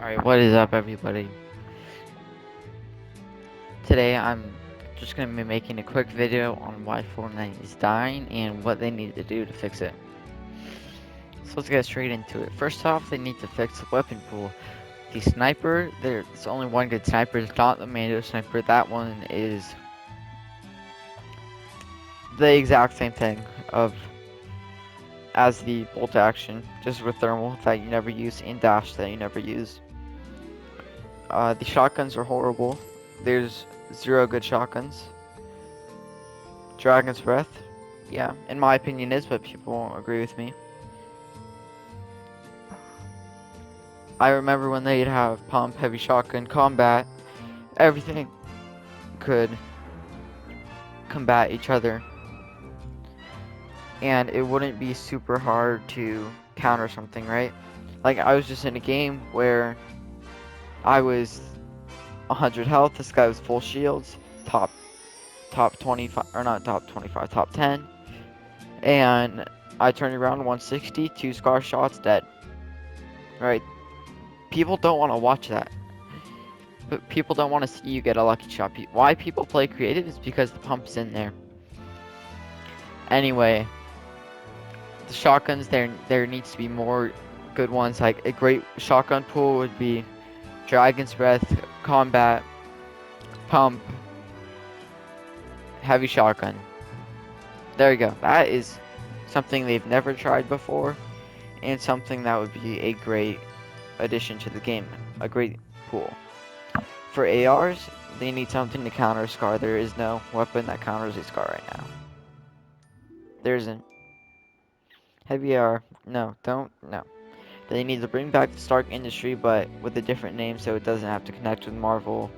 Alright, what is up, everybody? Today I'm just going to be making a quick video on why Fortnite is dying and what they need to do to fix it. So let's get straight into it. First off, they need to fix the weapon pool. The sniper, there's only one good sniper. It's not the Mando sniper. That one is the exact same thing of as the bolt action, just with thermal that you never use and dash that you never use. The shotguns are horrible. There's zero good shotguns. Dragon's Breath, yeah, in my opinion is, but people won't agree with me. I remember when they'd have pump, heavy shotgun, combat, everything could combat each other. And it wouldn't be super hard to counter something, right? Like, I was just in a game where I was 100 health, this guy was full shields, top 25, or not top 25, top 10. And I turned around 160, 2 scar shots, dead. Right? People don't want to watch that. But people don't want to see you get a lucky shot. Why people play creative is because the pump's in there. Anyway, the shotguns, there needs to be more good ones. Like a great shotgun pool would be Dragon's Breath, Combat, Pump, Heavy Shotgun. There you go. That is something they've never tried before, and something that would be a great addition to the game. A great pool. For ARs, they need something to counter a scar. There is no weapon that counters a scar right now. There isn't. Heavy AR, no, no. They need to bring back the Stark Industry, but with a different name so it doesn't have to connect with Marvel.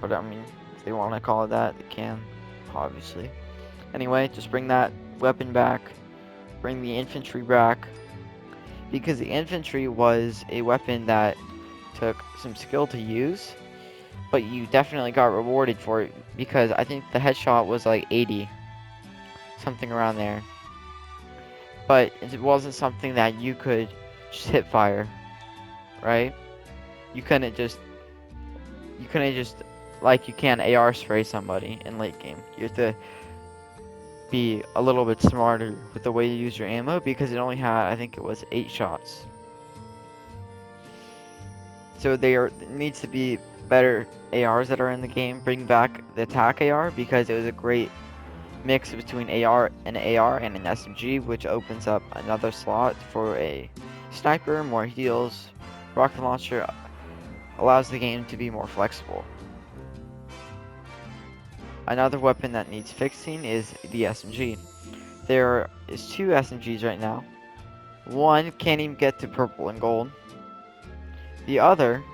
But I mean, if they want to call it that, they can, obviously. Anyway, just bring that weapon back. Bring the infantry back. Because the infantry was a weapon that took some skill to use, but you definitely got rewarded for it because I think the headshot was like 80, something around there. But it wasn't something that you could just hit fire, right? You couldn't just like you can AR spray somebody in late game. You have to be a little bit smarter with the way you use your ammo because it only had, I think it was 8 shots. So there needs to be better ARs that are in the game. Bring back the attack AR because it was a great mix between AR and an SMG, which opens up another slot for a sniper, more heals. Rocket launcher allows the game to be more flexible. Another weapon that needs fixing is the SMG. There is 2 SMGs right now. One can't even get to purple and gold. The other,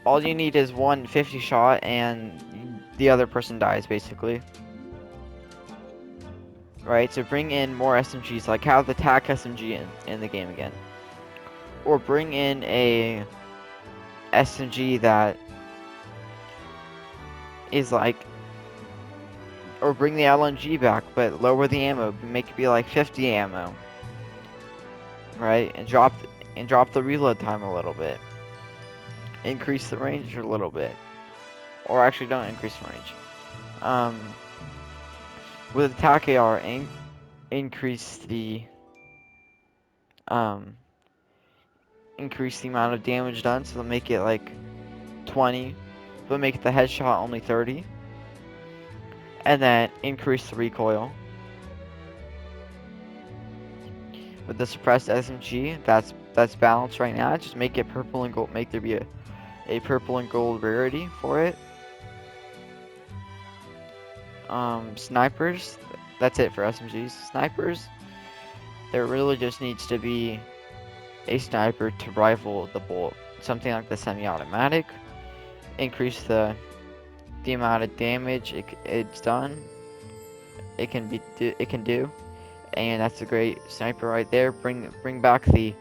all you need is one 50 shot and the other person dies basically. Right, so bring in more SMGs, like have the TAC SMG in the game again. Or bring in a SMG that is like, or bring the LMG back, but lower the ammo, make it be like 50 ammo. Right, and drop the reload time a little bit. Increase the range a little bit. Or actually don't increase the range. With attack AR, increase the amount of damage done, so they'll make it like 20, but make the headshot only 30, and then increase the recoil. With the suppressed SMG, that's balanced right now. Just make it purple and gold. Make there be a purple and gold rarity for it. Snipers, that's it for SMGs. Snipers, there really just needs to be a sniper to rival the bolt. Something like the semi-automatic. Increase the amount of damage it's done. It can do, and that's a great sniper right there. Bring back the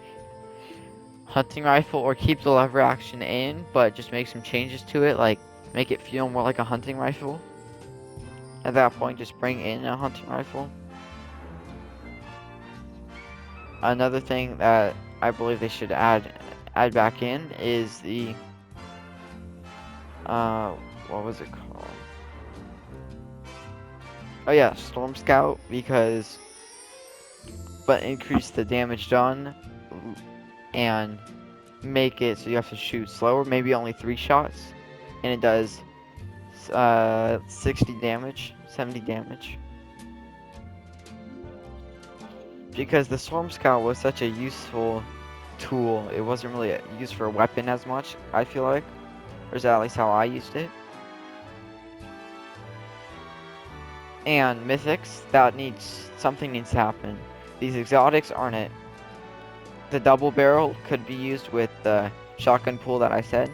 hunting rifle, or keep the lever action in, but just make some changes to it, like make it feel more like a hunting rifle. At that point, just bring in a hunting rifle. Another thing that I believe they should add add back in is the what was it called? Oh yeah, Storm Scout, because but increase the damage done and make it so you have to shoot slower, maybe only 3 shots, and it does 60 damage, 70 damage. Because the Storm Scout was such a useful tool, it wasn't really used for a weapon as much, I feel like. Or is that at least how I used it? And mythics, something needs to happen. These exotics aren't it. The double barrel could be used with the shotgun pool that I said.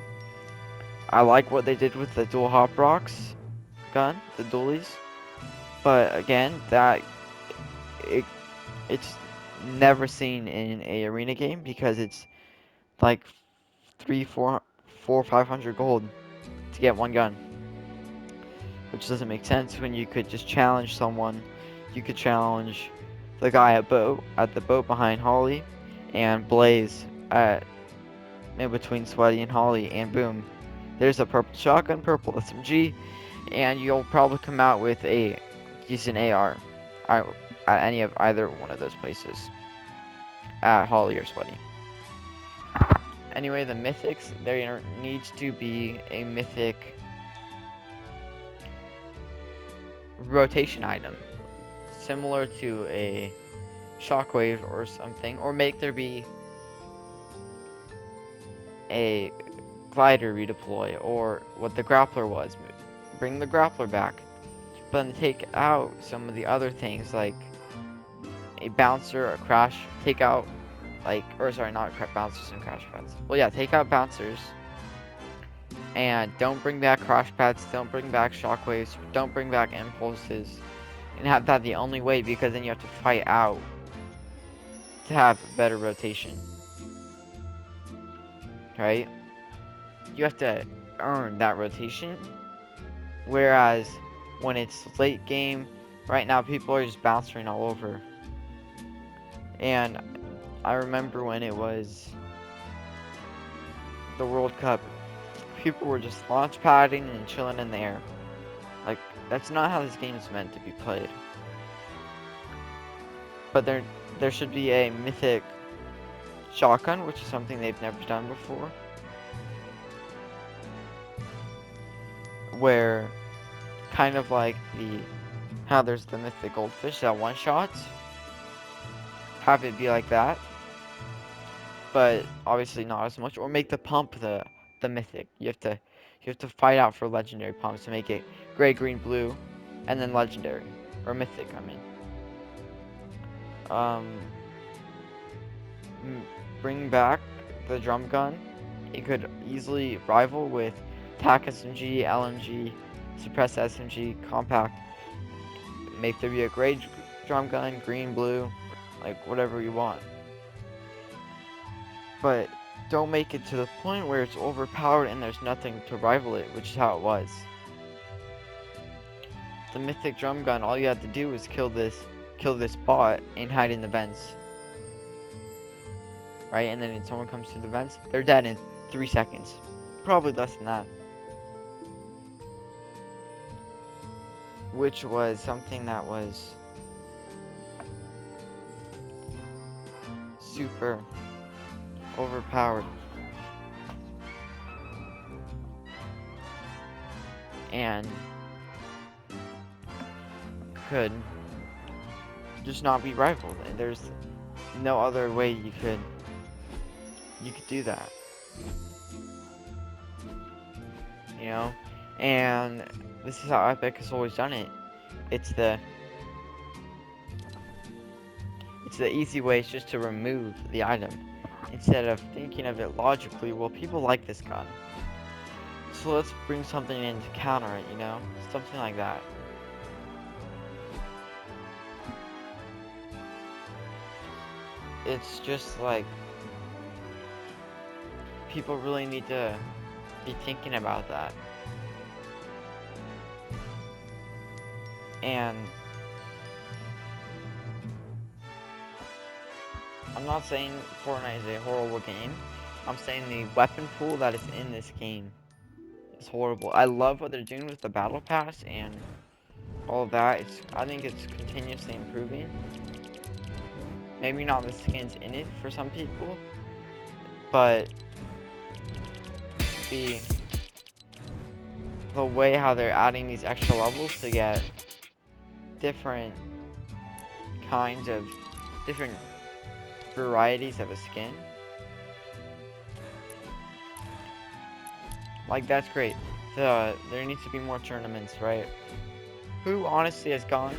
I like what they did with the dual hop rocks gun, the dualies. But again, it, it's never seen in a arena game because it's like 500 gold to get one gun, which doesn't make sense when you could just challenge someone. You could challenge the guy at the boat behind Holly, and Blaze at in between Sweaty and Holly, and boom, there's a purple shotgun, purple SMG, and you'll probably come out with a decent AR at any of either one of those places, at Holly or Sweaty. Anyway, the mythics, there needs to be a mythic rotation item, similar to a shockwave or something, or make there be a glider redeploy, or what the grappler was, bring the grappler back, but then take out some of the other things like a bouncer, a crash, take out not bouncers and crash pads. Well, yeah, take out bouncers, and don't bring back crash pads, don't bring back shockwaves, don't bring back impulses, and have that the only way, because then you have to fight out to have better rotation, right? You have to earn that rotation, whereas when it's late game, right now people are just bouncing all over. And I remember when it was the World Cup, people were just launch padding and chilling in the air. Like, that's not how this game is meant to be played. But there should be a mythic shotgun, which is something they've never done before, where kind of like how there's the mythic goldfish that one shots, have it be like that, but obviously not as much. Or make the pump the mythic. You have to fight out for legendary pumps to make it gray, green, blue, and then legendary or mythic. I mean, bring back the drum gun. It could easily rival with TAC SMG, LMG, suppress SMG, compact. Make there be a gray drum gun, green, blue, like whatever you want. But don't make it to the point where it's overpowered and there's nothing to rival it, which is how it was. The mythic drum gun, all you had to do was kill this bot and hide in the vents. Right? And then when someone comes to the vents, they're dead in 3 seconds. Probably less than that. Which was something that was super overpowered. And could just not be rivaled. And there's no other way you could do that. You know? And this is how Epic has always done it. It's the easy way, is just to remove the item instead of thinking of it logically. Well, people like this gun, so let's bring something in to counter it, you know? Something like that. It's just like people really need to be thinking about that. And I'm not saying Fortnite is a horrible game. I'm saying the weapon pool that is in this game is horrible. I love what they're doing with the battle pass and all of that. I think it's continuously improving. Maybe not the skins in it for some people, but the the way how they're adding these extra levels to get different kinds of different varieties of a skin. Like, that's great. There needs to be more tournaments, right? Who honestly has gone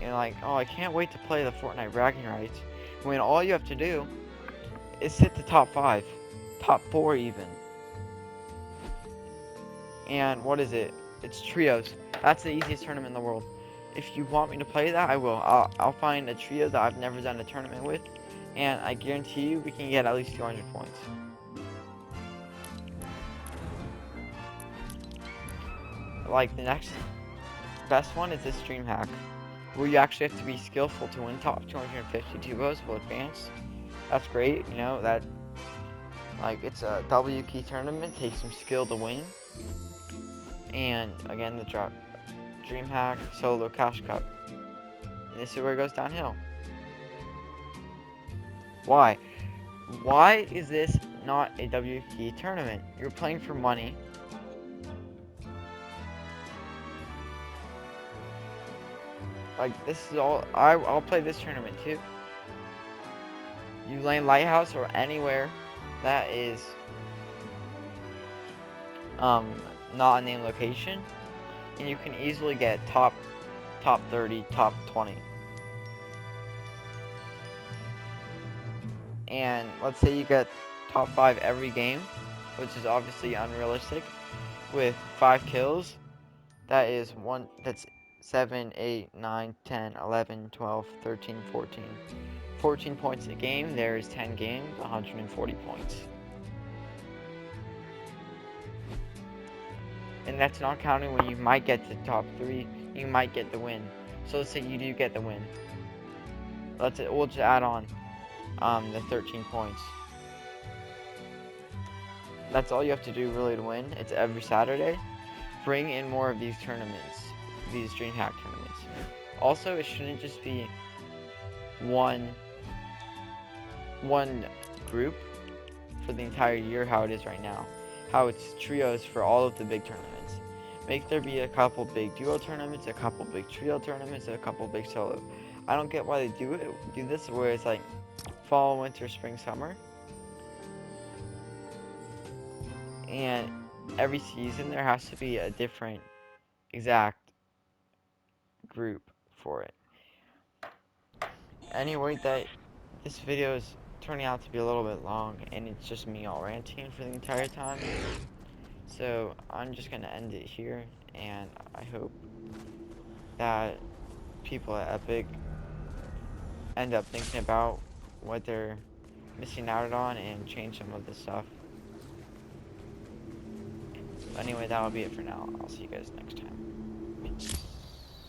and like, oh, I can't wait to play the Fortnite bragging rights, when all you have to do is hit the top 5, top 4 even. And what is it? It's trios. That's the easiest tournament in the world. If you want me to play that, I will. I'll find a trio that I've never done a tournament with, and I guarantee you we can get at least 200 points. Like, the next best one is this dream hack, where you actually have to be skillful to win top 250 duos will advance. That's great, you know, that, like, it's a W key tournament, takes some skill to win. And again, the dream hack, solo cash cup. And this is where it goes downhill. Why? Why is this not a W key tournament? You're playing for money. Like, this is all, I'll play this tournament too. You lane Lighthouse or anywhere that is not a named location, and you can easily get top 30, top 20. And let's say you get top 5 every game, which is obviously unrealistic, with 5 kills. That is that's 7, 8, 9, 10, 11, 12, 13, 14. 14 points a game. There is 10 games, 140 points. And that's not counting when you might get to top 3, you might get the win. So let's say you do get the win. We'll just add on the 13 points. That's all you have to do really to win. It's every Saturday. Bring in more of these tournaments, these DreamHack tournaments. Also, it shouldn't just be one group for the entire year how it is right now. How it's trios for all of the big tournaments. Make there be a couple big duo tournaments, a couple big trio tournaments, and a couple big solo. I don't get why they do this where it's like fall, winter, spring, summer. And every season there has to be a different exact group for it. Anyway, this video is turning out to be a little bit long, and it's just me all ranting for the entire time. So I'm just gonna end it here, and I hope that people at Epic end up thinking about what they're missing out on and change some of this stuff. But anyway, that'll be it for now. I'll see you guys next time.